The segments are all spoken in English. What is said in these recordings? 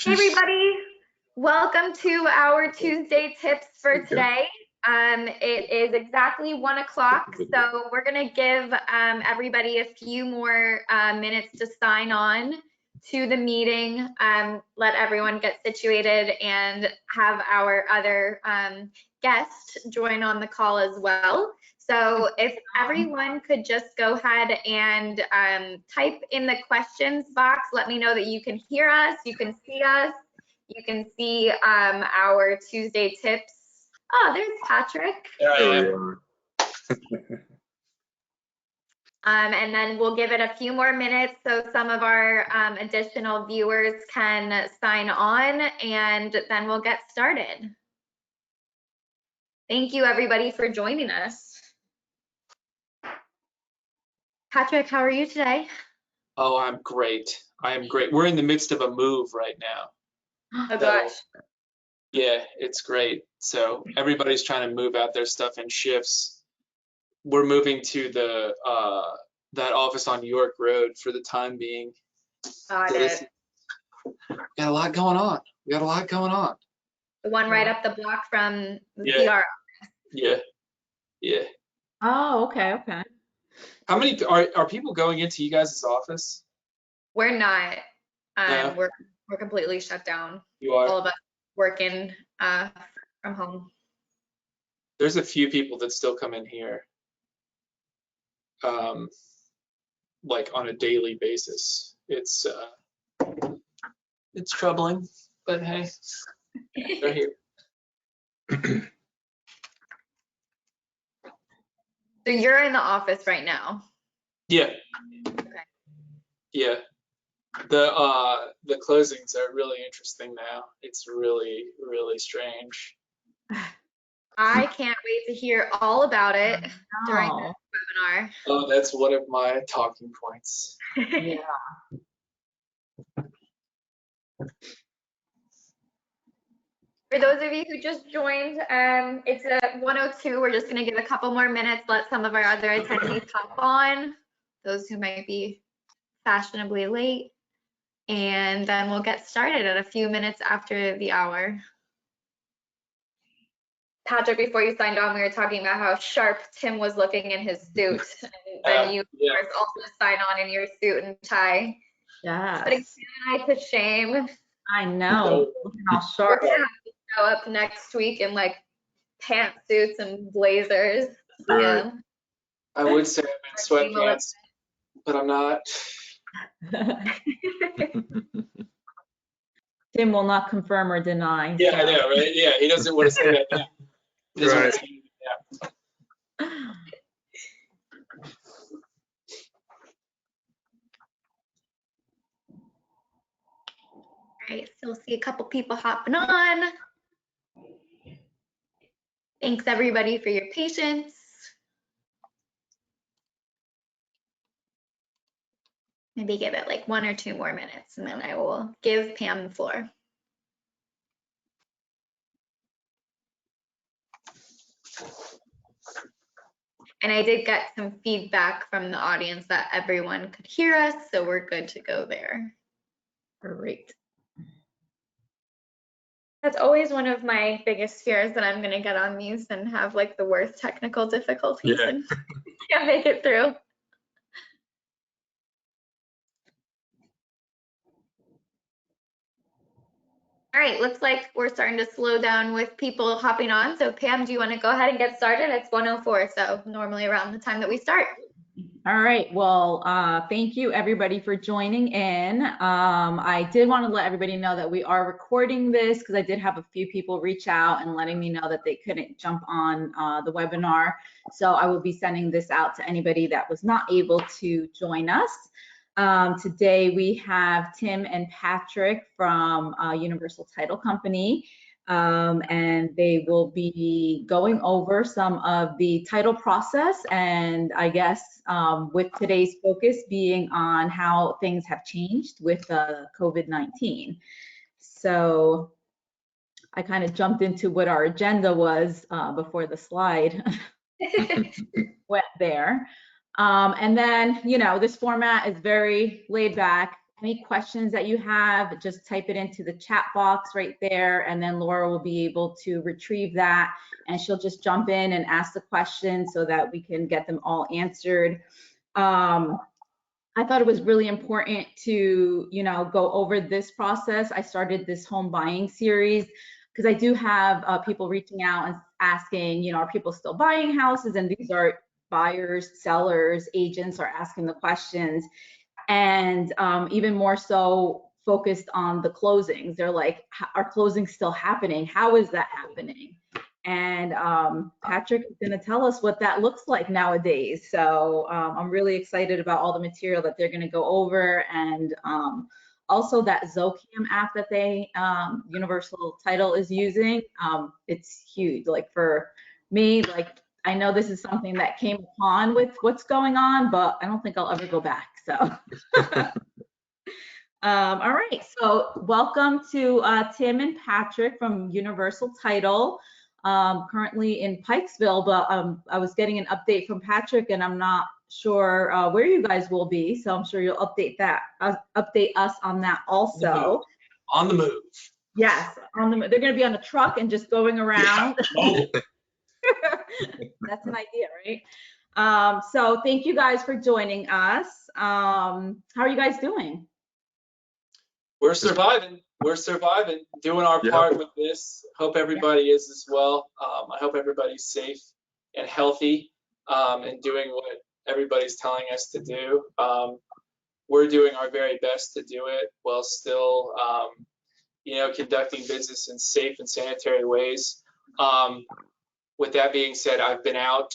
Hey everybody, welcome to our Tuesday tips for today. It is exactly 1 o'clock, so we're gonna give everybody a few more minutes to sign on to the meeting, let everyone get situated and have our other guest join on the call as well. So if everyone could just go ahead and type in the questions box, let me know that you can hear us, you can see us, you can see our Tuesday tips. Oh, there's Patrick. And then we'll give it a few more minutes so some of our additional viewers can sign on, and then we'll get started. Thank you everybody for joining us. Patrick, how are you today? Oh, I'm great. I am great. We're in the midst of a move right now. Oh gosh. Yeah, it's great. So everybody's trying to move out their stuff in shifts. We're moving to the that office on York Road for the time being. Got it. Got a lot going on. We got a lot going on. The one right up the block from the Yeah. PR. Yeah. Oh, okay. How many are people going into you guys' office? We're not. No. We're completely shut down. You are? All of us working from home. There's a few people that still come in here, like on a daily basis. It's troubling, but hey, they're here. So you're in the office right now? Yeah. Okay. Yeah. The closings are really interesting now. It's really, really strange. I can't wait to hear all about it during the webinar. Oh, that's one of my talking points. Yeah. For those of you who just joined, it's at 1:02. We're just going to give a couple more minutes, let some of our other attendees hop on, those who might be fashionably late, and then we'll get started at a few minutes after the hour. Patrick, before you signed on, we were talking about how sharp Tim was looking in his suit, and then you, of course, also sign on in your suit and tie. Yeah. Putting Tim and I to shame. I know. Looking all sharp. We're gonna have to show up next week in like pantsuits and blazers. Right. Yeah. I would say I'm in sweatpants, but I'm not. Tim will not confirm or deny. Yeah, so. I know, right? Yeah, he doesn't want to say that now. He doesn't want to say that now. All right, so we'll see a couple people hopping on. Thanks everybody for your patience. Maybe give it like 1 or 2 more minutes and then I will give Pam the floor. And I did get some feedback from the audience that everyone could hear us, so we're good to go there. Great. That's always one of my biggest fears, that I'm gonna get on these and have like the worst technical difficulties and can't make it through. All right, looks like we're starting to slow down with people hopping on. So Pam, do you want to go ahead and get started? It's 1:04, so normally around the time that we start. All right, well, thank you everybody for joining in. I did want to let everybody know that we are recording this because I did have a few people reach out and letting me know that they couldn't jump on the webinar. So I will be sending this out to anybody that was not able to join us. Today we have Tim and Patrick from Universal Title Company, and they will be going over some of the title process, and I guess with today's focus being on how things have changed with COVID-19. So I kind of jumped into what our agenda was before the slide went there. And then, you know, this format is very laid back. any questions that you have, just type it into the chat box right there, and then Laura will be able to retrieve that, and she'll just jump in and ask the questions so that we can get them all answered. I thought it was really important to, go over this process. I started this home buying series because I do have people reaching out and asking, are people still buying houses? And these are buyers, sellers, agents are asking the questions, and even more so focused on the closings. They're like, are closings still happening? How is that happening? And Patrick is going to tell us what that looks like nowadays. So I'm really excited about all the material that they're going to go over, and also that Zocam app that they Universal Title is using. It's huge. Like for me, like I know this is something that came upon with what's going on, but I don't think I'll ever go back. So. All right. So welcome to Tim and Patrick from Universal Title. Currently in Pikesville, but I was getting an update from Patrick, and I'm not sure where you guys will be. So I'm sure you'll update us on that also. On the move. Yes, on the move. They're going to be on a truck and just going around. Yeah. That's an idea, right? So thank you guys for joining us. How are you guys doing? We're surviving. We're surviving, doing our part with this. Hope everybody is as well. I hope everybody's safe and healthy and doing what everybody's telling us to do. We're doing our very best to do it while still, conducting business in safe and sanitary ways. With that being said, I've been out,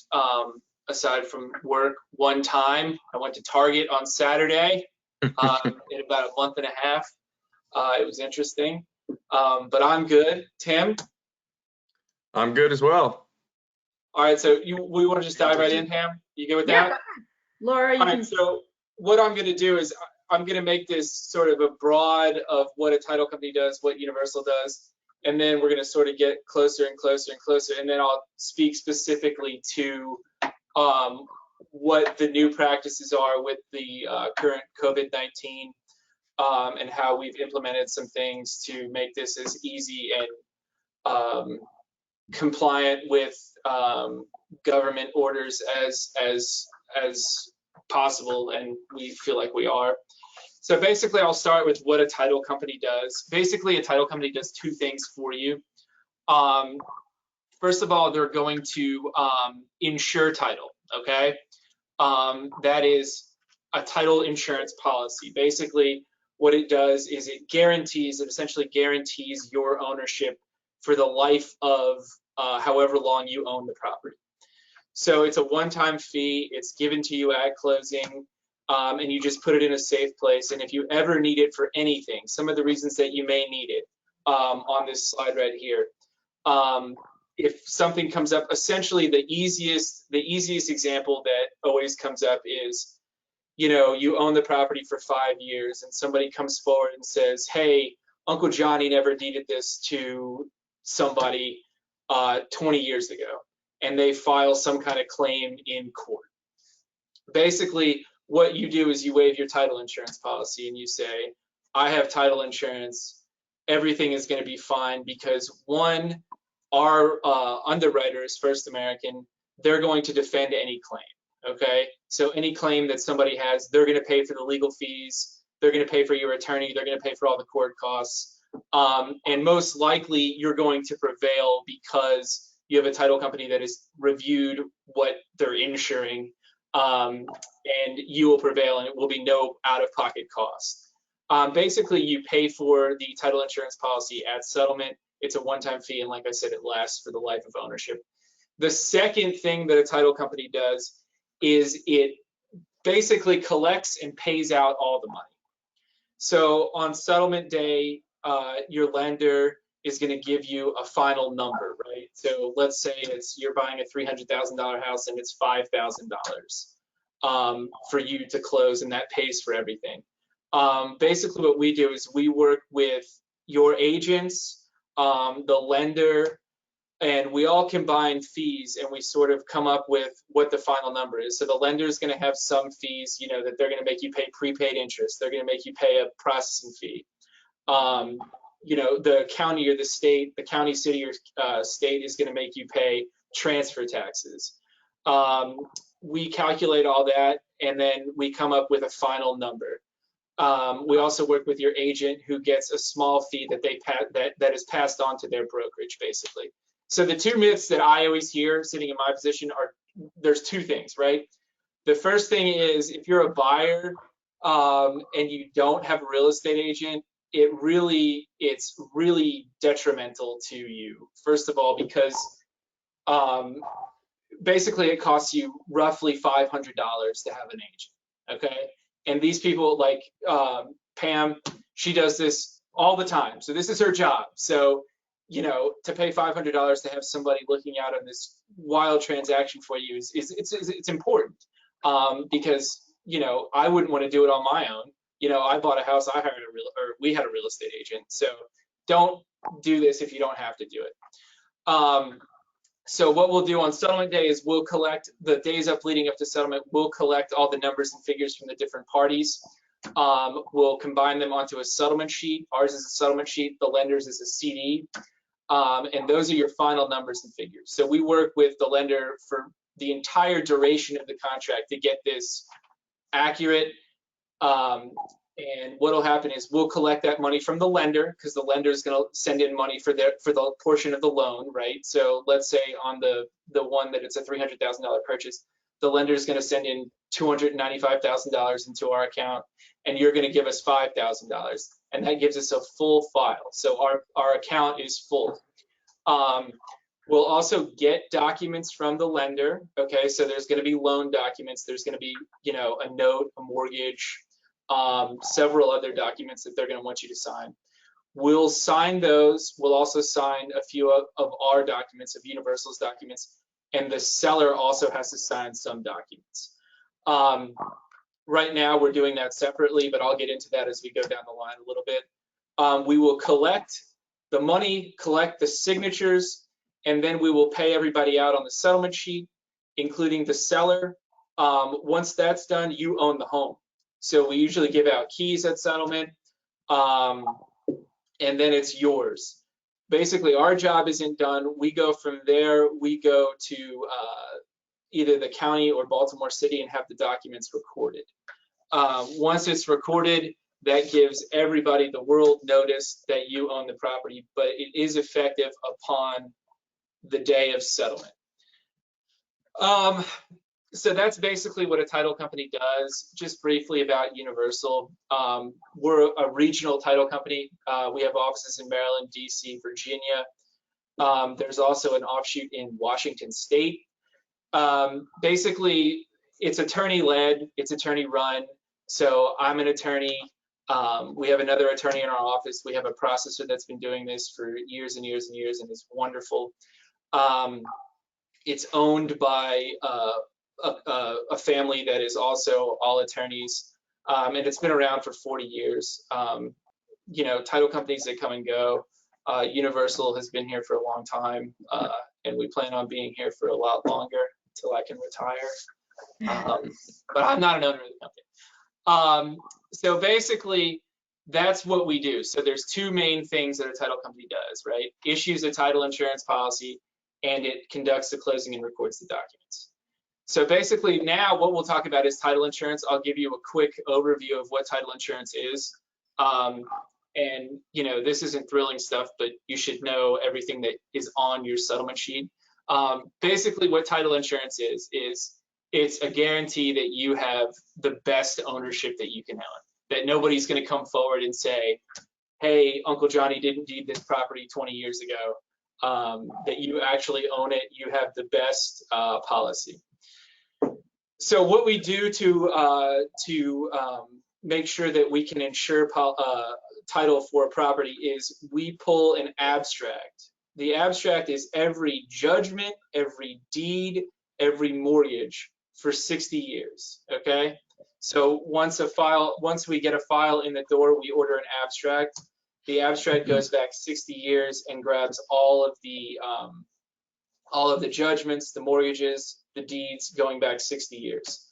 aside from work, one time. I went to Target on Saturday in about a month and a half. It was interesting, but I'm good. Tim? I'm good as well. All right, so we want to just dive right in, Pam? You good with that? Yeah, Laura, you All right, so what I'm going to do is I'm going to make this sort of a broad of what a title company does, what Universal does, and then we're going to sort of get closer and closer and closer, and then I'll speak specifically to what the new practices are with the current COVID-19. And how we've implemented some things to make this as easy and compliant with government orders as possible, and we feel like we are. So basically, I'll start with what a title company does. Basically, a title company does two things for you. First of all, they're going to insure title, okay? That is a title insurance policy. Basically, what it does is it essentially guarantees your ownership for the life of however long you own the property. So it's a one-time fee, it's given to you at closing, and you just put it in a safe place. And if you ever need it for anything, some of the reasons that you may need it on this slide right here. If something comes up, essentially the easiest example that always comes up is, you own the property for 5 years and somebody comes forward and says, hey, Uncle Johnny never deeded this to somebody 20 years ago, and they file some kind of claim in court. Basically, what you do is you waive your title insurance policy and you say, I have title insurance, everything is going to be fine, because one, our underwriter is First American, they're going to defend any claim. Okay, so any claim that somebody has, they're going to pay for the legal fees, they're going to pay for your attorney, they're going to pay for all the court costs, and most likely you're going to prevail because you have a title company that has reviewed what they're insuring, and you will prevail, and it will be no out-of-pocket cost. Basically, you pay for the title insurance policy at settlement. It's a one-time fee, and like I said, it lasts for the life of ownership. The second thing that a title company does is it basically collects and pays out all the money. So on settlement day, your lender is going to give you a final number, right? So let's say you're buying a $300,000 house and it's $5,000 for you to close, and that pays for everything. Basically what we do is we work with your agents, the lender, and we all combine fees and we sort of come up with what the final number is. So the lender is going to have some fees, you know, that they're going to make you pay prepaid interest. They're going to make you pay a processing fee. You know, the county or the state, the county, city, or state is going to make you pay transfer taxes. We calculate all that, and then we come up with a final number. We also work with your agent, who gets a small fee that that is passed on to their brokerage, basically. So the two myths that I always hear sitting in my position are, there's two things, right? The first thing is, if you're a buyer and you don't have a real estate agent, it's really detrimental to you. First of all, because basically it costs you roughly $500 to have an agent, okay? And these people, like Pam, she does this all the time. So this is her job. So, you know, to pay $500 to have somebody looking out on this wild transaction for you it's important, because, you know, I wouldn't want to do it on my own. You know, I bought a house, we had a real estate agent. So don't do this if you don't have to do it. So what we'll do on settlement day is we'll collect the days up leading up to settlement. We'll collect all the numbers and figures from the different parties. We'll combine them onto a settlement sheet. Ours is a settlement sheet. The lender's is a CD. And those are your final numbers and figures. So we work with the lender for the entire duration of the contract to get this accurate. And what'll happen is we'll collect that money from the lender, because the lender is going to send in money for the portion of the loan, right? So let's say on the one that it's a $300,000 purchase, the lender is going to send in $295,000 into our account, and you're going to give us $5,000, and that gives us a full file. So our account is full. We'll also get documents from the lender. Okay, so there's going to be loan documents. There's going to be, you know, a note, a mortgage, several other documents that they're going to want you to sign. We'll sign those. We'll also sign a few of our documents, of Universal's documents, and the seller also has to sign some documents. Right now we're doing that separately, but I'll get into that as we go down the line a little bit. We will collect the money, collect the signatures, and then we will pay everybody out on the settlement sheet, including the seller. Once that's done, you own the home. So we usually give out keys at settlement, and then it's yours. Basically, our job isn't done. We go from there, we go to either the county or Baltimore City and have the documents recorded. Once it's recorded, that gives everybody, the world, notice that you own the property, but it is effective upon the day of settlement. So that's basically what a title company does. Just briefly about Universal. We're a regional title company. We have offices in Maryland, DC, Virginia. There's also an offshoot in Washington State. Basically, it's attorney-led, it's attorney-run. So I'm an attorney. We have another attorney in our office. We have a processor that's been doing this for years and years and years, and it's wonderful. It's owned by a family that is also all attorneys, and it's been around for 40 years. You know, title companies that come and go. Universal has been here for a long time, and we plan on being here for a lot longer until I can retire. But I'm not an owner of the company. So basically, that's what we do. So there's two main things that a title company does, right? Issues a title insurance policy, and it conducts the closing and records the documents. So basically now what we'll talk about is title insurance. I'll give you a quick overview of what title insurance is. And you know, this isn't thrilling stuff, but you should know everything that is on your settlement sheet. Basically what title insurance is it's a guarantee that you have the best ownership that you can own, that nobody's going to come forward and say, hey, Uncle Johnny didn't deed this property 20 years ago, that you actually own it, you have the best policy. So what we do to make sure that we can insure title for a property is we pull an abstract. The abstract is every judgment, every deed, every mortgage for 60 years, okay? So once we get a file in the door, we order an abstract. The abstract goes back 60 years and grabs all of the all of the judgments, the mortgages, the deeds going back 60 years.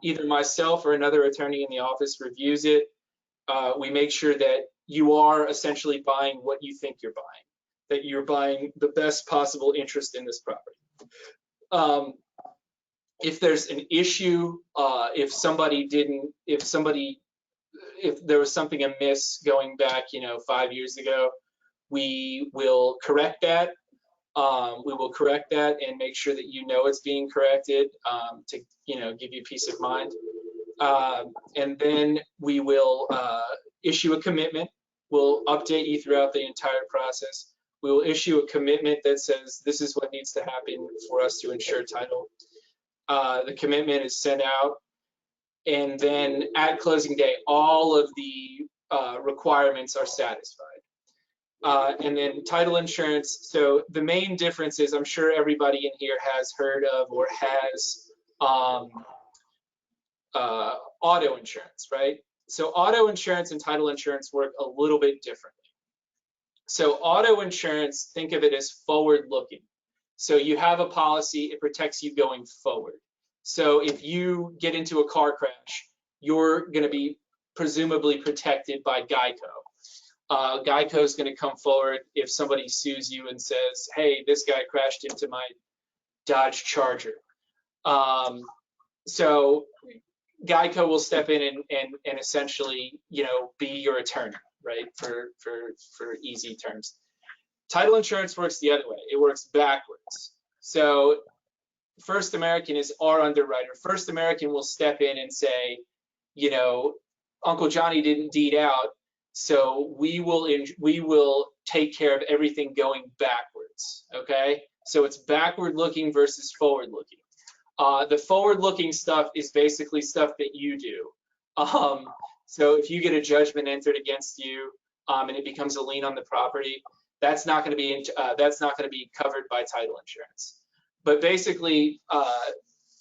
Either myself or another attorney in the office reviews it. We make sure that you are essentially buying what you think you're buying, that you're buying the best possible interest in this property. If there's an issue, if there was something amiss going back, 5 years ago, we will correct that. We will correct that and make sure that it's being corrected, to give you peace of mind. And then we will issue a commitment. We'll update you throughout the entire process. We will issue a commitment that says this is what needs to happen for us to ensure title. The commitment is sent out, and then at closing day, all of the requirements are satisfied. And then title insurance. So the main difference is, I'm sure everybody in here has heard of or has auto insurance, right? So auto insurance and title insurance work a little bit differently. So auto insurance, think of it as forward looking. So you have a policy, it protects you going forward. So if you get into a car crash, you're going to be presumably protected by Geico. Geico is going to come forward if somebody sues you and says, hey, this guy crashed into my Dodge Charger. So Geico will step in and essentially, be your attorney, right? For easy terms. Title insurance works the other way. It works backwards. So First American is our underwriter. First American will step in and say, Uncle Johnny didn't deed out, so we will take care of everything going backwards. Okay, so it's backward looking versus forward looking. The forward looking stuff is basically stuff that you do. So if you get a judgment entered against you, and it becomes a lien on the property, that's not going to be covered by title insurance. But basically,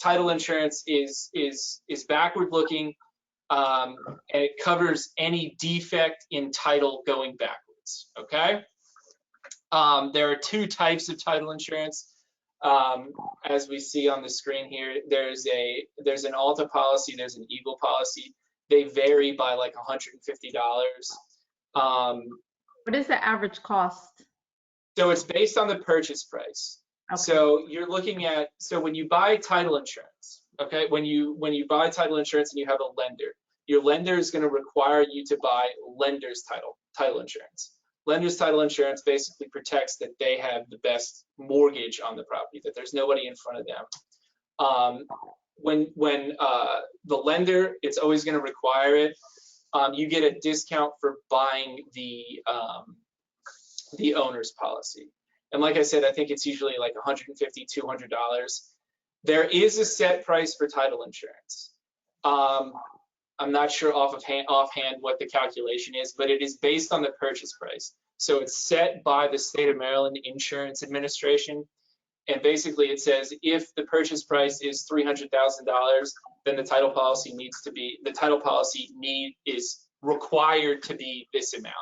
title insurance is backward looking, and it covers any defect in title going backwards. Okay. There are two types of title insurance. As we see on the screen here, there's an Alta policy, there's an Eagle policy. They vary by like $150. What is the average cost? So it's based on the purchase price. Okay. So you're looking at, when you buy title insurance, okay, when you buy title insurance and you have a lender, your lender is going to require you to buy lender's title insurance. Lender's title insurance basically protects that they have the best mortgage on the property, that there's nobody in front of them. When the lender, it's always going to require it. You get a discount for buying the owner's policy. And like I said, I think it's usually like $150, $200. There is a set price for title insurance. I'm not sure offhand what the calculation is, but it is based on the purchase price. So it's set by the State of Maryland Insurance Administration. And basically it says if the purchase price is $300,000, then the title policy is required to be this amount.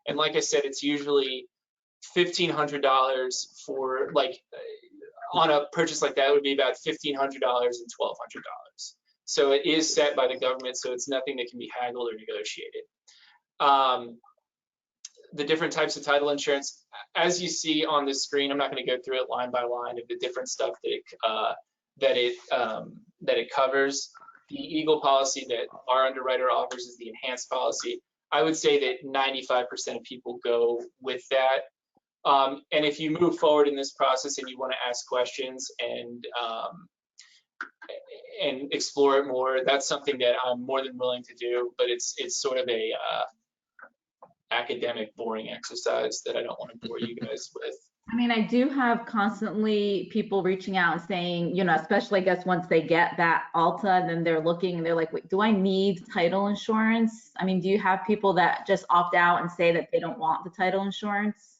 And like I said, it's usually $1,500 for, like, on a purchase like that, it would be about $1,500 and $1,200. So it is set by the government, so it's nothing that can be haggled or negotiated. The different types of title insurance, as you see on the screen, I'm not going to go through it line by line of the different stuff that it covers. The Eagle policy that our underwriter offers is the enhanced policy. I would say that 95% of people go with that. And if you move forward in this process and you want to ask questions and explore it more, that's something that I'm more than willing to do. But it's sort of a academic, boring exercise that I don't want to bore you guys with. I mean, I do have constantly people reaching out and saying, especially I guess once they get that Alta, then they're looking and they're like, wait, do I need title insurance? I mean, do you have people that just opt out and say that they don't want the title insurance?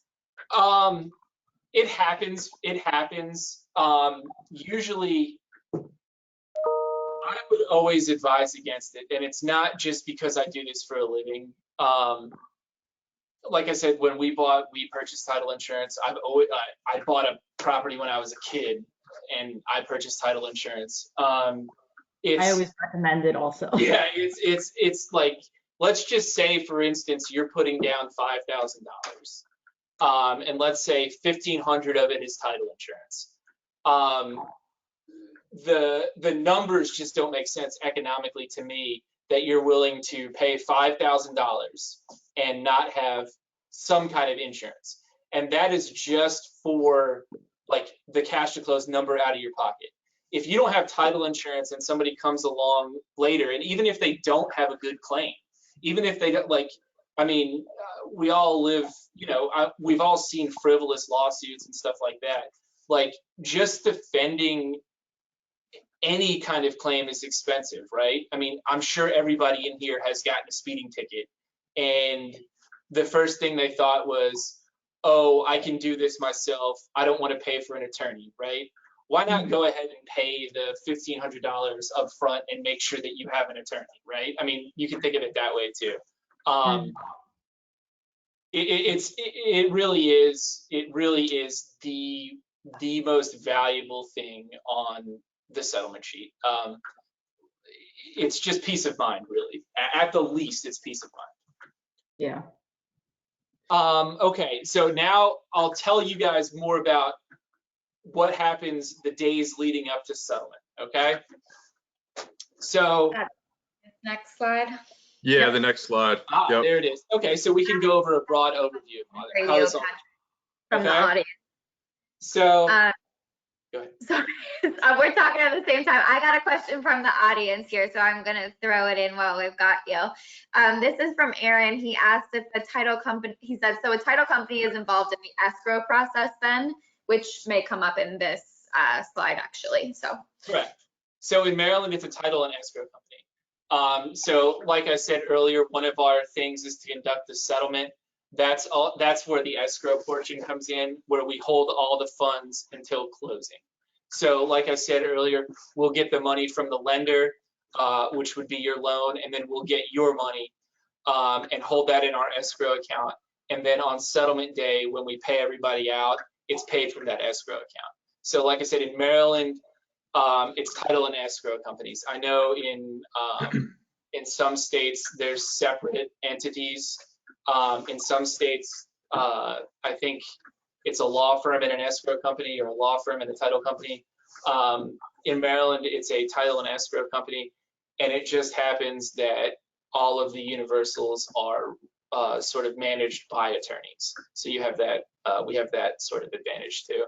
It happens. Usually, I would always advise against it, and it's not just because I do this for a living. like I said, when we purchased title insurance. I bought a property when I was a kid, and I purchased title insurance. I always recommend it also. Yeah, it's like, let's just say, for instance, you're putting down $5,000, and let's say 1,500 of it is title insurance. The numbers just don't make sense economically to me, that you're willing to pay $5,000 and not have some kind of insurance. And that is just for like the cash to close number out of your pocket. If you don't have title insurance and somebody comes along later, and even if they don't have a good claim, even if they don't, like, I mean, we all live, we've all seen frivolous lawsuits and stuff like that. Like, just defending any kind of claim is expensive, right? I mean, I'm sure everybody in here has gotten a speeding ticket, and the first thing they thought was, oh, I can do this myself. I don't want to pay for an attorney, right? Why not go ahead and pay the $1,500 up front and make sure that you have an attorney, right? I mean, you can think of it that way too. It really is the most valuable thing on the settlement sheet. It's just peace of mind, really. At the least, it's peace of mind. Yeah. Okay, so now I'll tell you guys more about what happens the days leading up to settlement, okay? So Next slide. Yeah, the next slide. Yep. There it is. Okay, so we can go over a broad overview on how this all, from the okay? audience. So go ahead. Sorry, we're talking at the same time. I got a question from the audience here, so I'm gonna throw it in while we've got you. This is from Aaron. He asked if the title company, he said, so a title company is involved in the escrow process then, which may come up in this slide actually, so. Correct. So in Maryland, it's a title and escrow company. So like I said earlier, one of our things is to conduct the settlement. That's where the escrow portion comes in, where we hold all the funds until closing. So like I said earlier, we'll get the money from the lender, which would be your loan, and then we'll get your money and hold that in our escrow account. And then on settlement day, when we pay everybody out, it's paid from that escrow account. So like I said, in Maryland, it's title and escrow companies. I know in some states, there's separate entities. In some states, I think it's a law firm and an escrow company, or a law firm and a title company. In Maryland, it's a title and escrow company, and it just happens that all of the universals are sort of managed by attorneys. So you have that, we have that sort of advantage too.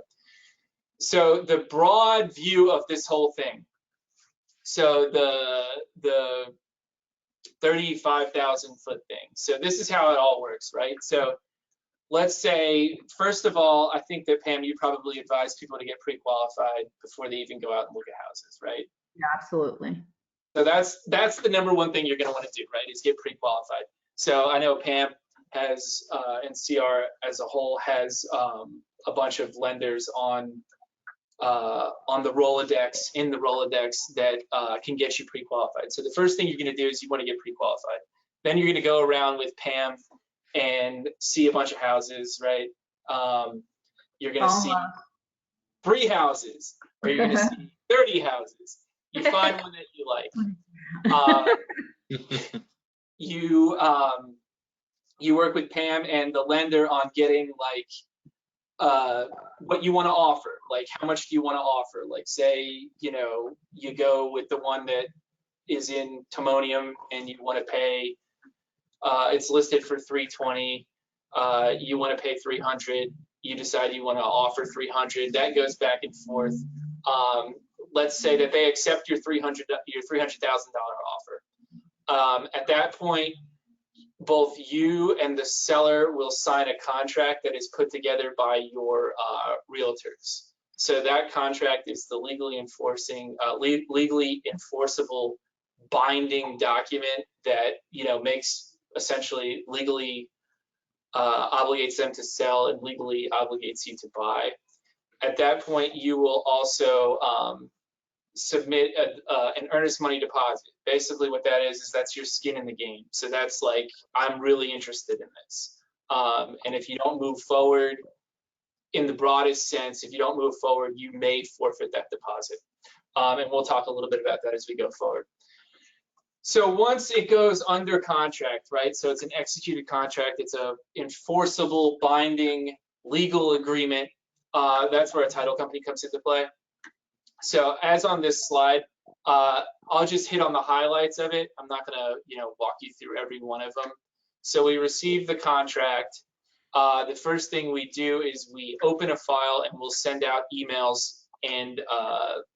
So the broad view of this whole thing. So the 35,000 foot thing. So this is how it all works, right? So let's say, first of all, I think that Pam, you probably advise people to get pre-qualified before they even go out and look at houses, right? Yeah, absolutely. So that's the number one thing you're going to want to do, right? Is get pre-qualified. So I know Pam has, and CR as a whole has a bunch of lenders on the Rolodex, in the Rolodex, that can get you pre-qualified. So the first thing you're going to do is you want to get pre-qualified. Then you're going to go around with Pam and see a bunch of houses, right? You're going to see 3 houses, or you're going to see 30 houses. You find one that you like. You work with Pam and the lender on getting like what you want to offer, like how much do you want to offer? Like say, you go with the one that is in Timonium and you want to pay, it's listed for $320, you want to pay $300, you decide you want to offer $300, that goes back and forth. Let's say that they accept your $300,000 offer. At that point, both you and the seller will sign a contract that is put together by your realtors. So that contract is the legally enforceable binding document that makes essentially legally obligates them to sell and legally obligates you to buy. At that point, you will also submit an earnest money deposit. Basically what that is that's your skin in the game. So that's like, I'm really interested in this. And if you don't move forward, in the broadest sense, if you don't move forward, you may forfeit that deposit. And we'll talk a little bit about that as we go forward. So once it goes under contract, right? So it's an executed contract. It's a enforceable, binding, legal agreement. That's where a title company comes into play. So as on this slide, I'll just hit on the highlights of it. I'm not gonna, walk you through every one of them. So we receive the contract. The first thing we do is we open a file and we'll send out emails and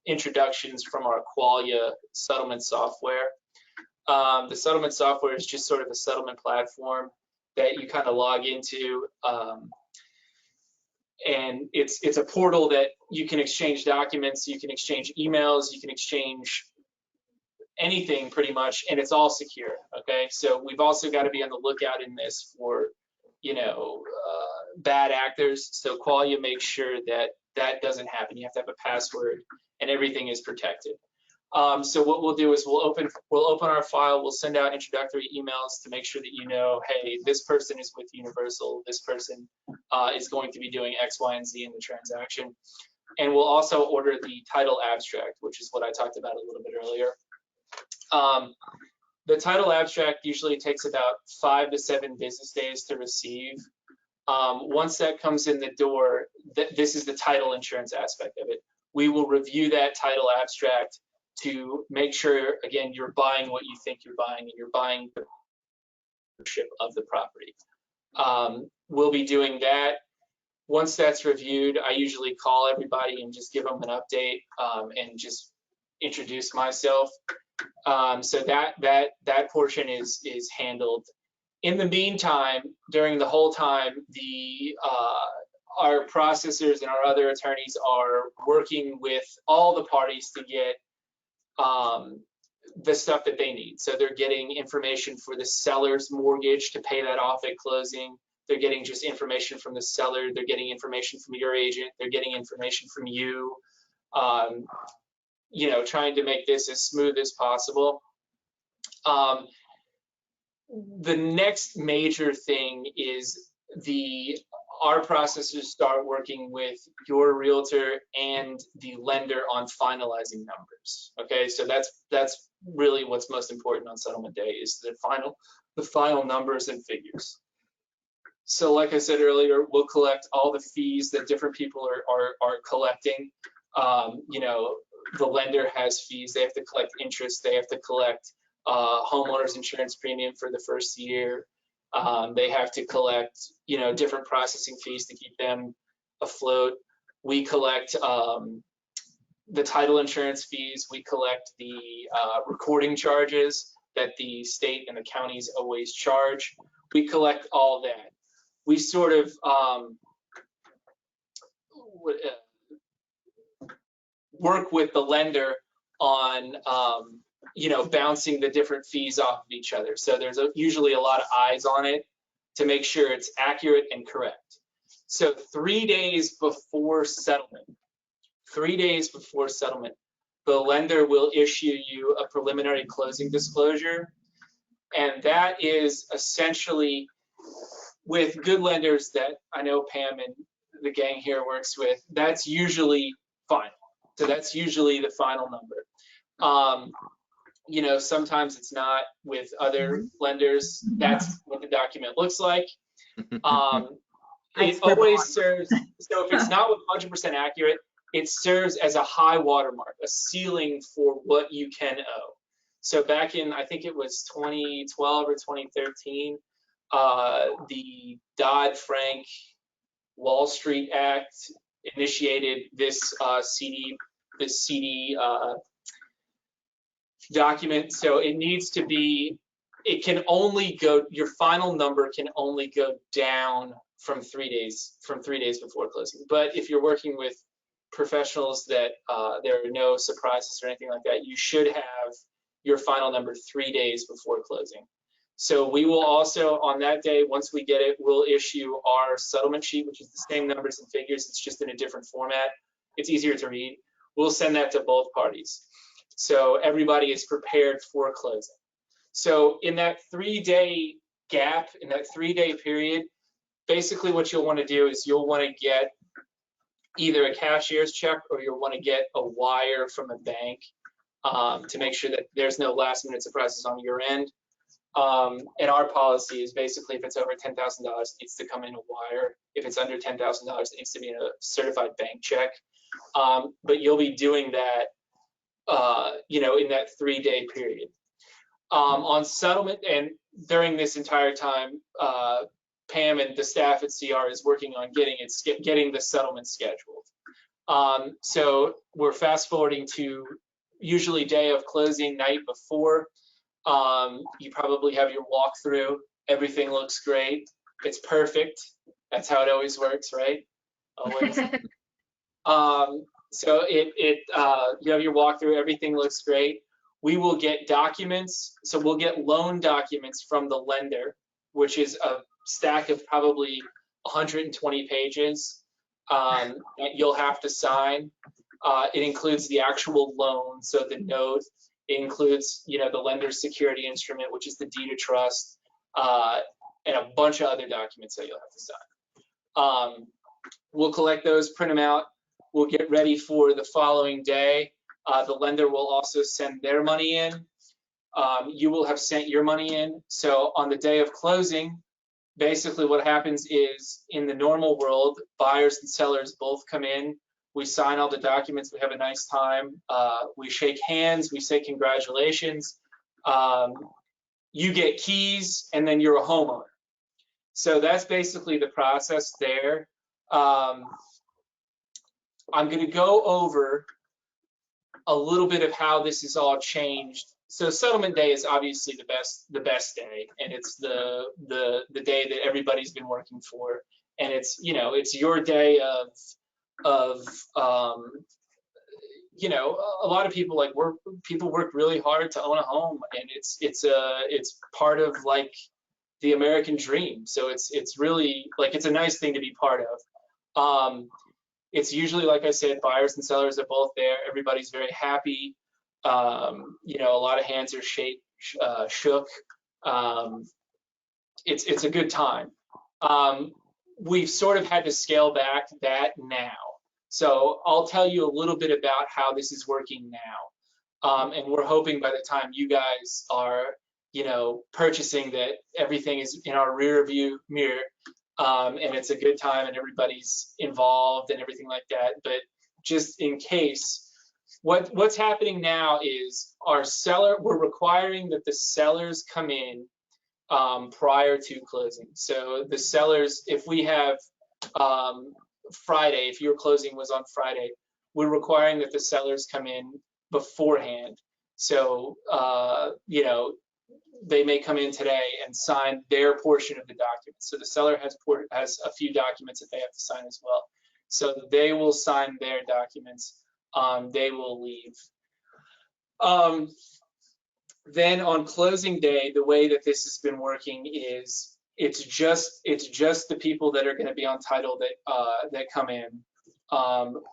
introductions from our Qualia settlement software. The settlement software is just sort of a settlement platform that you kind of log into. And it's a portal that you can exchange documents, you can exchange emails, you can exchange anything pretty much, and it's all secure, okay? So we've also got to be on the lookout in this for, bad actors. So Qualia makes sure that that doesn't happen. You have to have a password and everything is protected. So what we'll do is we'll open our file, we'll send out introductory emails to make sure that hey, this person is with Universal, this person is going to be doing X, Y, and Z in the transaction. And we'll also order the title abstract, which is what I talked about a little bit earlier. The title abstract usually takes about 5 to 7 business days to receive. Once that comes in the door, this is the title insurance aspect of it. We will review that title abstract to make sure, again, you're buying what you think you're buying, and you're buying the ownership of the property. We'll be doing that. Once that's reviewed, I usually call everybody and just give them an update and just introduce myself. So that portion is handled. In the meantime, during the whole time, our processors and our other attorneys are working with all the parties to get the stuff that they need. So they're getting information for the seller's mortgage to pay that off at closing. They're getting just information from the seller. They're getting information from your agent. They're getting information from you. Trying to make this as smooth as possible. The next major thing is our processors start working with your realtor and the lender on finalizing numbers. Okay, so that's really what's most important on settlement day, is the final numbers and figures. So like I said earlier, we'll collect all the fees that different people are collecting. The lender has fees. They have to collect interest. They have to collect homeowners insurance premium for the first year. They have to collect, different processing fees to keep them afloat. We collect the title insurance fees. We collect the recording charges that the state and the counties always charge. We collect all that. We sort of work with the lender on bouncing the different fees off of each other. So there's usually a lot of eyes on it to make sure it's accurate and correct. So 3 days before settlement, the lender will issue you a preliminary closing disclosure. And that is essentially, with good lenders that I know Pam and the gang here works with, that's usually final. So that's usually the final number. Sometimes it's not with other lenders. That's what the document looks like. It always serves, so if it's not 100% accurate, it serves as a high watermark, a ceiling for what you can owe. So back in, I think it was 2012 or 2013, the Dodd-Frank Wall Street Act initiated this CD document. So it needs to be, it can only go, your final number can only go down from 3 days before closing. But if you're working with professionals that there are no surprises or anything like that, you should have your final number 3 days before closing. So we will also, on that day, once we get it, we'll issue our settlement sheet, which is the same numbers and figures. It's just in a different format. It's easier to read. We'll send that to both parties. So everybody is prepared for closing. So in that 3-day gap, in that 3-day period, basically what you'll want to do is you'll want to get either a cashier's check or you'll want to get a wire from a bank to make sure that there's no last minute surprises on your end. And our policy is basically if it's over $10,000, it needs to come in a wire. If it's under $10,000, it needs to be in a certified bank check. But you'll be doing that, in that 3-day period. On settlement, and during this entire time, Pam and the staff at CR is working on getting the settlement scheduled. So we're fast forwarding to usually day of closing, night before. You probably have your walkthrough. Everything looks great. It's perfect. That's how it always works, right? Always. So you have your walkthrough. Everything looks great. We will get documents. So we'll get loan documents from the lender, which is a stack of probably 120 pages that you'll have to sign. It includes the actual loan, so the note. It includes, the lender's security instrument, which is the deed of trust, and a bunch of other documents that you'll have to sign. We'll collect those, print them out. We'll get ready for the following day. The lender will also send their money in. You will have sent your money in. So on the day of closing, basically what happens is in the normal world, buyers and sellers both come in. We sign all the documents. We have a nice time. We shake hands. We say congratulations. You get keys, and then you're a homeowner. So that's basically the process there. I'm going to go over a little bit of how this has all changed. So settlement day is obviously the best day, and it's the day that everybody's been working for, and it's it's your day of a lot of people work really hard to own a home, and it's part of like the American dream. So it's really like it's a nice thing to be part of. It's usually, like I said, buyers and sellers are both there. Everybody's very happy. A lot of hands are shook. It's a good time. We've sort of had to scale back that now. So I'll tell you a little bit about how this is working now. And we're hoping by the time you guys are, purchasing, that everything is in our rear view mirror. And it's a good time and everybody's involved and everything like that. But just in case, what's happening now is we're requiring that the sellers come in prior to closing. So the sellers, if we have Friday, if your closing was on Friday, we're requiring that the sellers come in beforehand. So, they may come in today and sign their portion of the documents. So the seller has a few documents that they have to sign as well. So they will sign their documents. They will leave. Then on closing day, the way that this has been working is it's just the people that are going to be on title that come in.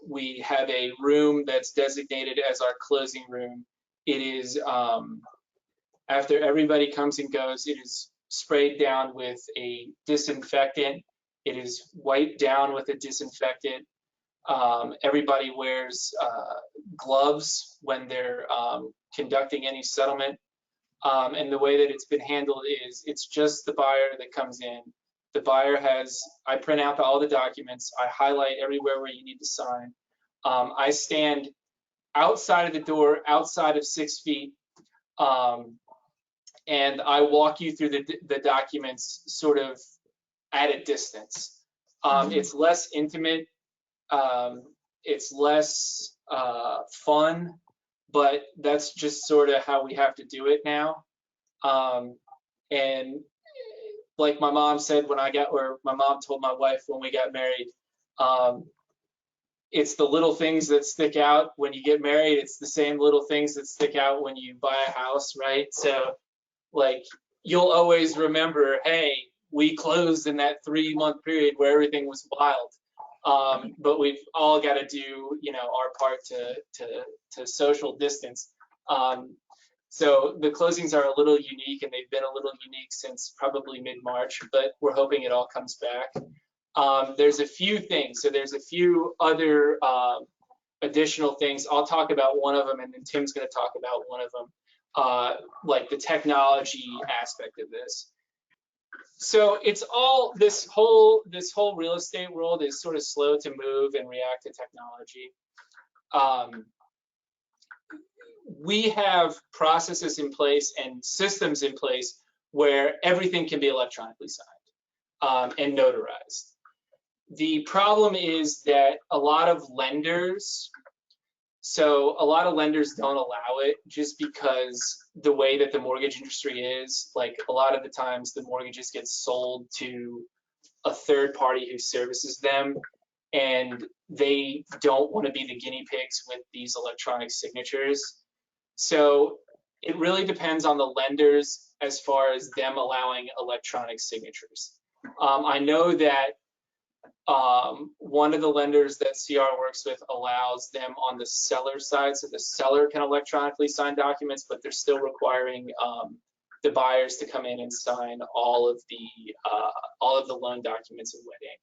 We have a room that's designated as our closing room. It is after everybody comes and goes, it is sprayed down with a disinfectant. It is wiped down with a disinfectant. Everybody wears gloves when they're conducting any settlement. And the way that it's been handled is it's just the buyer that comes in. The buyer I print out all the documents. I highlight everywhere where you need to sign. I stand outside of the door, outside of 6 feet, and I walk you through the documents sort of at a distance. It's less intimate. It's less fun, but that's just sort of how we have to do it now. And like my mom said my mom told my wife when we got married, it's the little things that stick out when you get married. It's the same little things that stick out when you buy a house, right? So like you'll always remember, hey, we closed in that 3-month period where everything was wild. But we've all got to do, our part to social distance. So the closings are a little unique, and they've been a little unique since probably mid-March, but we're hoping it all comes back. There's a few things. So there's a few other additional things. I'll talk about one of them, and then Tim's going to talk about one of them, like the technology aspect of this. So it's all this whole real estate world is sort of slow to move and react to technology. We have processes in place and systems in place where everything can be electronically signed and notarized. The problem is that a lot of lenders don't allow it, just because the way that the mortgage industry is. Like, a lot of the times the mortgages get sold to a third party who services them, and they don't want to be the guinea pigs with these electronic signatures. So it really depends on the lenders as far as them allowing electronic signatures. I know that one of the lenders that CR works with allows them on the seller side, so the seller can electronically sign documents, but they're still requiring the buyers to come in and sign all of the loan documents in wet ink.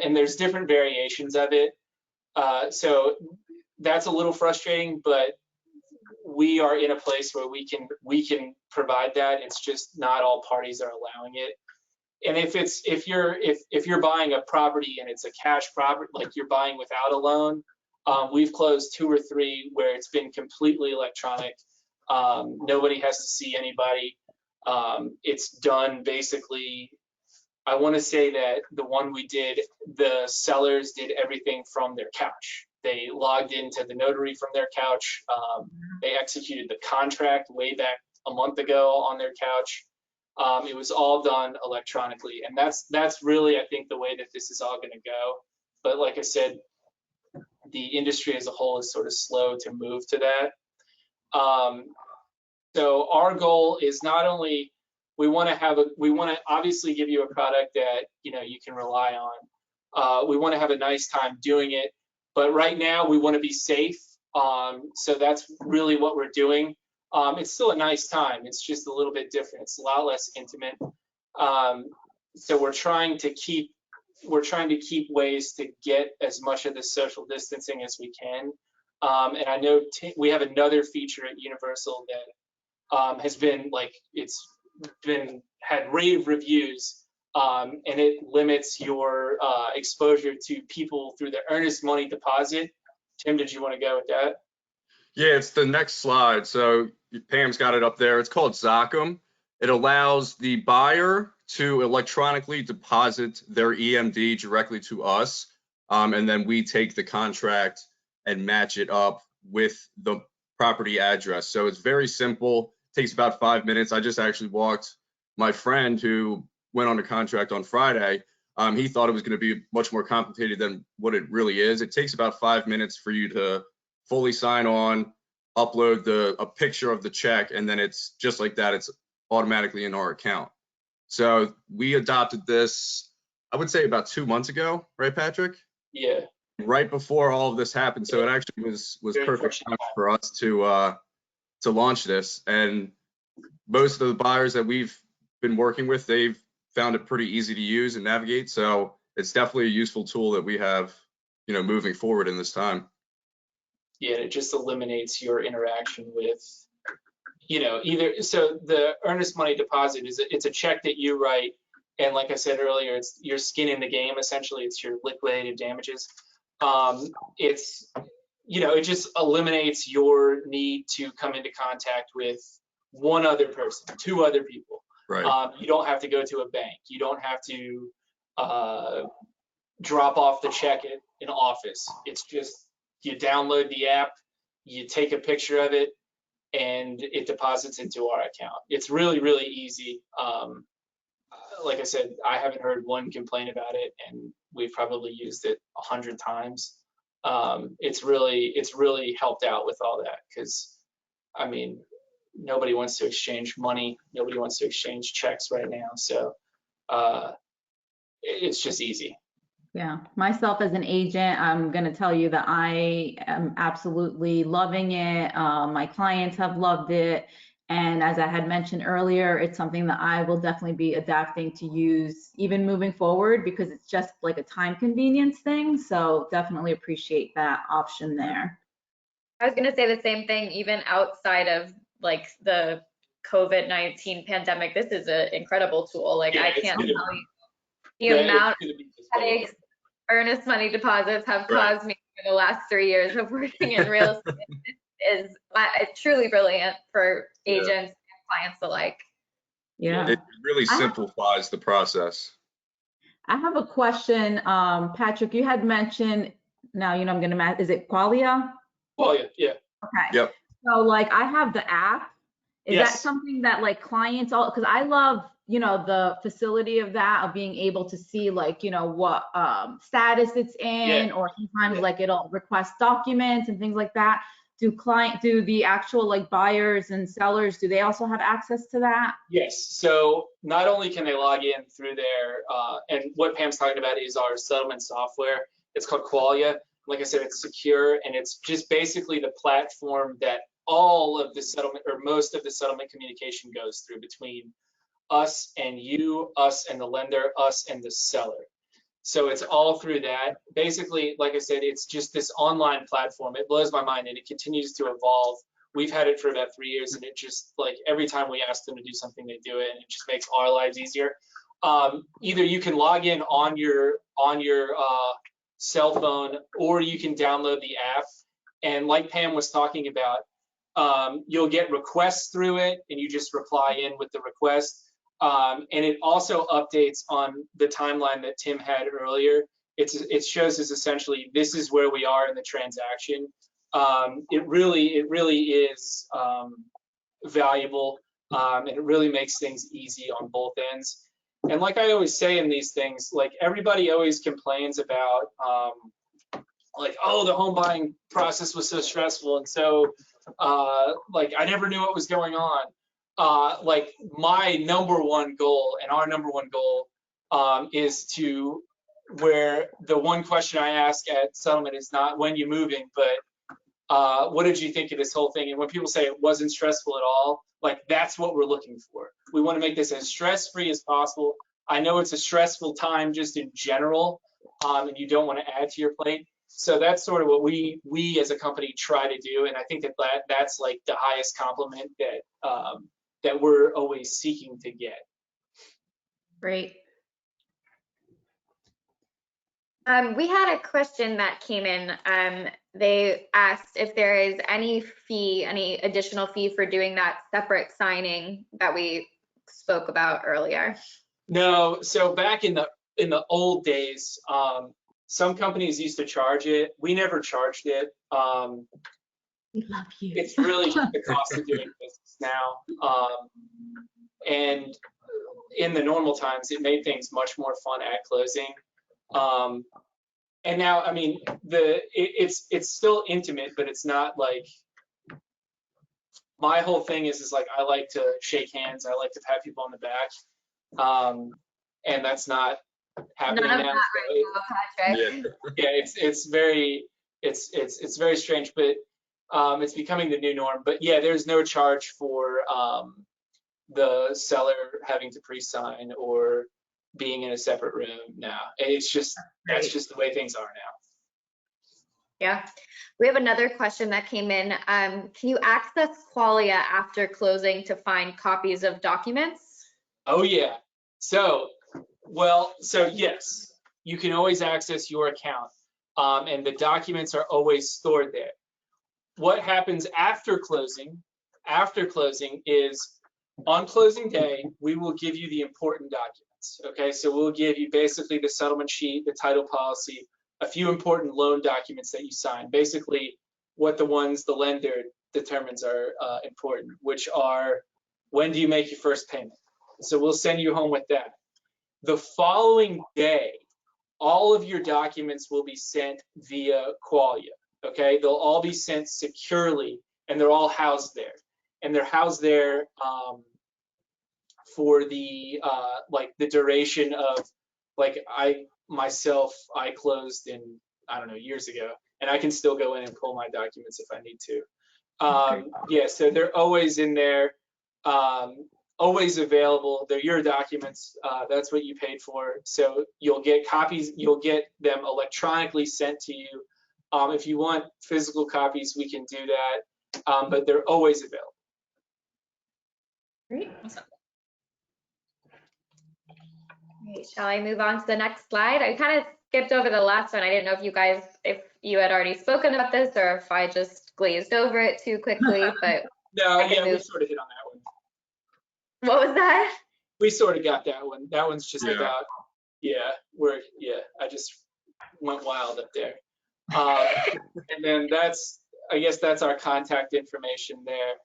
And there's different variations of it, so that's a little frustrating, but we are in a place where we can provide that. It's just not all parties are allowing it. And if you're buying a property and it's a cash property, like you're buying without a loan, we've closed 2 or 3 where it's been completely electronic. Nobody has to see anybody. It's done basically. I want to say that the one we did, the sellers did everything from their couch. They logged into the notary from their couch. They executed the contract way back a month ago on their couch. It was all done electronically, and that's really, I think, the way that this is all going to go. But like I said, the industry as a whole is sort of slow to move to that. So our goal is not only we want to obviously give you a product that you can rely on. We want to have a nice time doing it, but right now we want to be safe. So that's really what we're doing. It's still a nice time. It's just a little bit different. It's a lot less intimate. So we're trying to keep ways to get as much of the social distancing as we can. And I know we have another feature at Universal that has been had rave reviews, and it limits your exposure to people through the earnest money deposit. Tim, did you want to go with that? Yeah, it's the next slide. So Pam's got it up there. It's called Zachem. It allows the buyer to electronically deposit their EMD directly to us, and then we take the contract and match it up with the property address. So it's very simple. It takes about 5 minutes. I just actually walked my friend who went on a contract on Friday. He thought it was going to be much more complicated than what it really is. It takes about 5 minutes for you to fully sign on, upload a picture of the check, and then it's just like that. It's automatically in our account. So we adopted this, I would say, about 2 months ago, right, Patrick? Yeah. Right before all of this happened. So it actually was perfect time for us to launch this. And most of the buyers that we've been working with, they've found it pretty easy to use and navigate. So it's definitely a useful tool that we have, moving forward in this time. Yeah, it just eliminates your interaction with, either. So the earnest money deposit it's a check that you write, and like I said earlier, it's your skin in the game. Essentially, it's your liquidated damages. It just eliminates your need to come into contact with one other person, 2 other people. Right. You don't have to go to a bank. You don't have to drop off the check at an office. It's just you download the app, you take a picture of it, and it deposits into our account. It's really, really easy. Like I said, I haven't heard one complaint about it, and we've probably used it 100 times. It's really helped out with all that, because I mean, nobody wants to exchange money. Nobody wants to exchange checks right now. So it's just easy. Yeah, myself as an agent, I'm going to tell you that I am absolutely loving it. My clients have loved it. And as I had mentioned earlier, it's something that I will definitely be adapting to use even moving forward because it's just like a time convenience thing. So definitely appreciate that option there. I was gonna say the same thing, even outside of like the COVID-19 pandemic. This is an incredible tool. Like Yeah, I it's can't gonna tell be- you the amount it's gonna be just of headaches earnest money deposits have Right. caused me for the last 3 years of working in real estate. Is truly brilliant for Yeah. agents and clients alike. Yeah. It really I have- simplifies the process. I have a question. Patrick, you had mentioned, now, you know, I'm going to, is it Qualia? Well, yeah. Okay. Yep. So like I have the app. Is that Yes. something that like clients all, because I love, you know, the facility of that, of being able to see like, you know, what status it's in, Yeah. or sometimes Yeah. like it'll request documents and things like that. Do the actual like buyers and sellers, do they also have access to that? Yes. So not only can they log in through their, and what Pam's talking about is our settlement software. It's called Qualia. Like I said, it's secure, and it's just basically the platform that all of the settlement, or most of the settlement communication goes through between us and you, us and the lender, us and the seller. So it's all through that. Basically, like I said, it's just this online platform. It blows my mind, and it continues to evolve. We've had it for about 3 years, and it just, like, every time we ask them to do something, they do it, and it just makes our lives easier. Either you can log in on your cell phone, or you can download the app. And like Pam was talking about, you'll get requests through it, and you just reply in with the request. And it also updates on the timeline that Tim had earlier. It shows us essentially this is where we are in the transaction. It really is valuable, and it really makes things easy on both ends. And like I always say in these things, like everybody always complains about, like, oh, the home buying process was so stressful, and so like I never knew what was going on. Like my number one goal and our number one goal is to, where the one question I ask at settlement is not when you moving, but what did you think of this whole thing? And when people say it wasn't stressful at all, like that's what we're looking for. We want to make this as stress-free as possible. I know it's a stressful time just in general, and you don't want to add to your plate. So that's sort of what we as a company try to do, and I think that's like the highest compliment that we're always seeking to get. Great. We had a question that came in. They asked if there is any fee, any additional fee for doing that separate signing that we spoke about earlier. No, so back in the old days, some companies used to charge it. We never charged it. We love you. It's really just the cost of doing business now. And in the normal times, it made things much more fun at closing. And now, I mean, it's still intimate, but it's not like, my whole thing is like I like to shake hands, I like to pat people on the back, and that's not happening None of now. that So right now, Patrick. yeah, it's very strange, but it's becoming the new norm. But yeah, there's no charge for the seller having to pre-sign or being in a separate room now. It's just, that's just the way things are now. Yeah. We have another question that came in. Can you access Qualia after closing to find copies of documents? Oh yeah. So yes, you can always access your account, and the documents are always stored there. What happens after closing? After closing is, on closing day, we will give you the important documents. Okay, so we'll give you basically the settlement sheet, the title policy, a few important loan documents that you sign. Basically, what the lender determines are important, which are, when do you make your first payment? So we'll send you home with that. The following day, all of your documents will be sent via Qualia. Okay, they'll all be sent securely, and they're all housed there. And they're housed there for the like the duration of, like, myself, I closed in, I don't know, years ago, and I can still go in and pull my documents if I need to. Yeah, so they're always in there, always available. They're your documents. That's what you paid for. So you'll get copies, you'll get them electronically sent to you. If you want physical copies, we can do that, but they're always available. Great. Great. Shall I move on to the next slide? I kind of skipped over the last one. I didn't know if you had already spoken about this or if I just glazed over it too quickly, but No, I can yeah, we move. sort of hit on that one. What was that? We sort of got that one. That one's just Yeah. about, I just went wild up there. And then I guess that's our contact information there.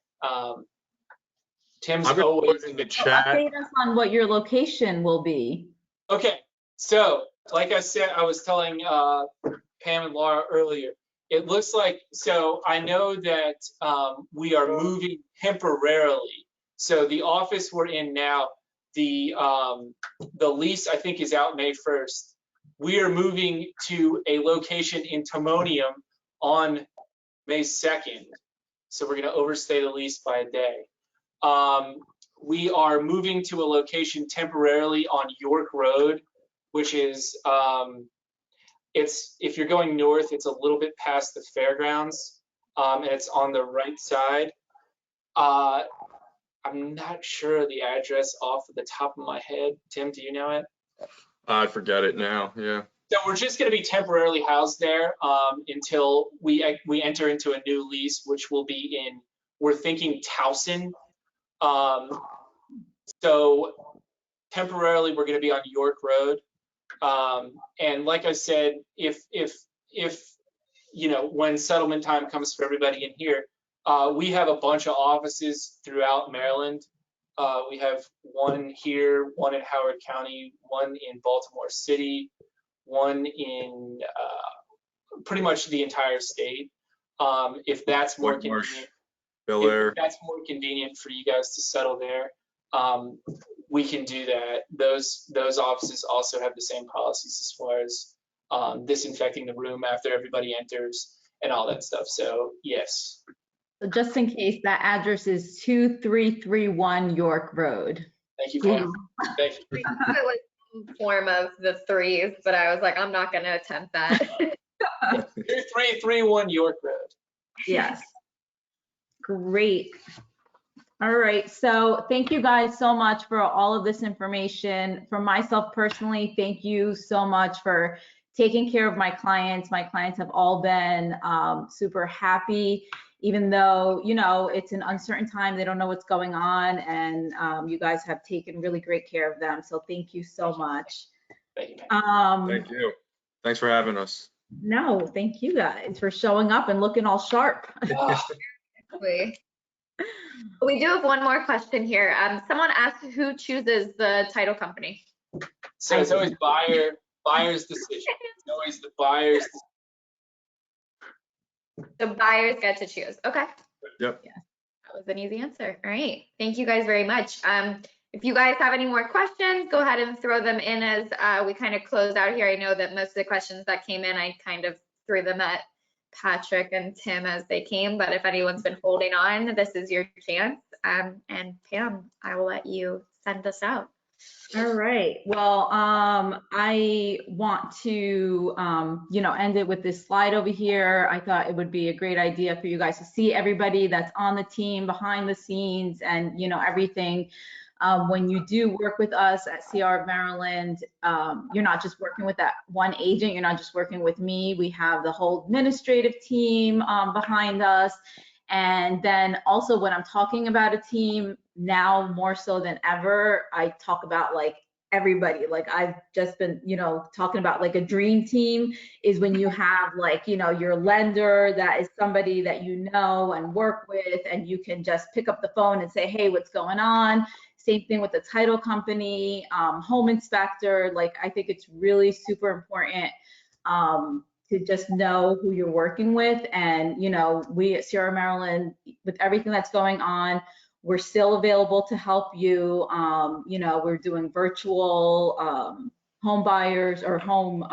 Tim's I'm gonna always put in in the chat. Update us on what your location will be. Okay, so like I said, I was telling Pam and Laura earlier, it looks like, so I know that we are moving temporarily. So the office we're in now, the lease I think is out May 1st. We are moving to a location in Timonium on May 2nd. So we're gonna overstay the lease by a day. We are moving to a location temporarily on York Road, which is, if you're going north, it's a little bit past the fairgrounds, and it's on the right side. I'm not sure the address off the top of my head. Tim, do you know it? I forget it now. Yeah. So we're just going to be temporarily housed there until we enter into a new lease, which will be in, we're thinking Towson. So temporarily we're going to be on York Road. And like I said, if when settlement time comes for everybody in here, we have a bunch of offices throughout Maryland. We have one here, one in Howard County, one in Baltimore City, one in pretty much the entire state. If that's more convenient, if that's more convenient for you guys to settle there, we can do that. Those offices also have the same policies as far as disinfecting the room after everybody enters and all that stuff. So yes. So just in case, that address is 2331 York Road. Thank you, Pam. Thank you. It was some form of the threes, but I was like, I'm not gonna attempt that. 2331 York Road. Yes. Great. All right, so thank you guys so much for all of this information. For myself personally, thank you so much for taking care of my clients. My clients have all been super happy, even though, it's an uncertain time. They don't know what's going on, and you guys have taken really great care of them. So thank you so much. Thank you. Thank you. Thanks for having us. No, thank you guys for showing up and looking all sharp. We do have one more question here. Someone asked who chooses the title company. So it's always buyer's decision. It's always the buyer's decision. The buyers get to choose. Okay. Yep. Yeah, that was an easy answer. All right. Thank you guys very much. If you guys have any more questions, go ahead and throw them in as we kind of close out here. I know that most of the questions that came in, I kind of threw them at Patrick and Tim as they came, but if anyone's been holding on, this is your chance. And Pam, I will let you send us out. All right. Well, I want to, end it with this slide over here. I thought it would be a great idea for you guys to see everybody that's on the team behind the scenes and, everything. When you do work with us at CR Maryland, you're not just working with that one agent. You're not just working with me. We have the whole administrative team behind us. And then also when I'm talking about a team now more so than ever, I talk about like everybody. Like I've just been, talking about like a dream team is when you have like, your lender that is somebody that you know and work with, and you can just pick up the phone and say, hey, what's going on? Same thing with the title company, home inspector. Like I think it's really super important to just know who you're working with. And, we at Sierra Maryland, with everything that's going on, we're still available to help you. We're doing virtual home buyers or home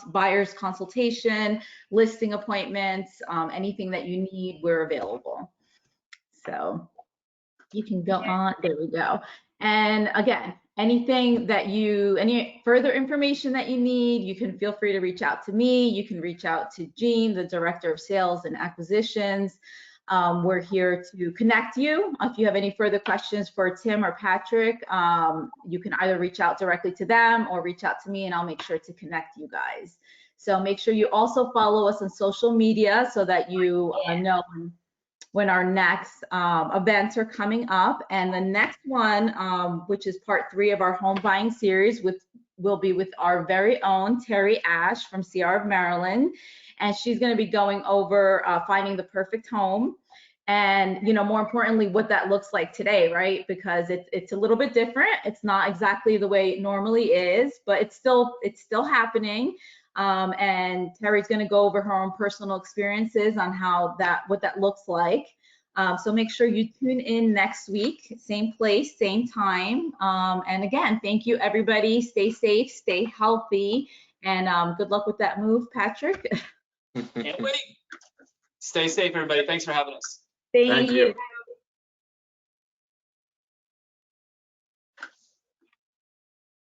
buyers consultation, listing appointments, anything that you need, we're available. So you can go on, there we go. And again, anything that any further information that you need, you can feel free to reach out to me. You can reach out to Jean, the Director of Sales and Acquisitions. We're here to connect you. If you have any further questions for Tim or Patrick, you can either reach out directly to them or reach out to me, and I'll make sure to connect you guys. So make sure you also follow us on social media so that you know when our next events are coming up. And the next one, which is part 3 of our home buying series, will be with our very own Terry Ash from CR of Maryland. And she's going to be going over finding the perfect home. And, you know, more importantly, what that looks like today, right? Because it's a little bit different. It's not exactly the way it normally is, but it's still happening. And Terry's going to go over her own personal experiences on what that looks like. So make sure you tune in next week, same place, same time. And again, thank you, everybody. Stay safe, stay healthy, and good luck with that move, Patrick. Can't wait. Stay safe, everybody. Thanks for having us. Thank you.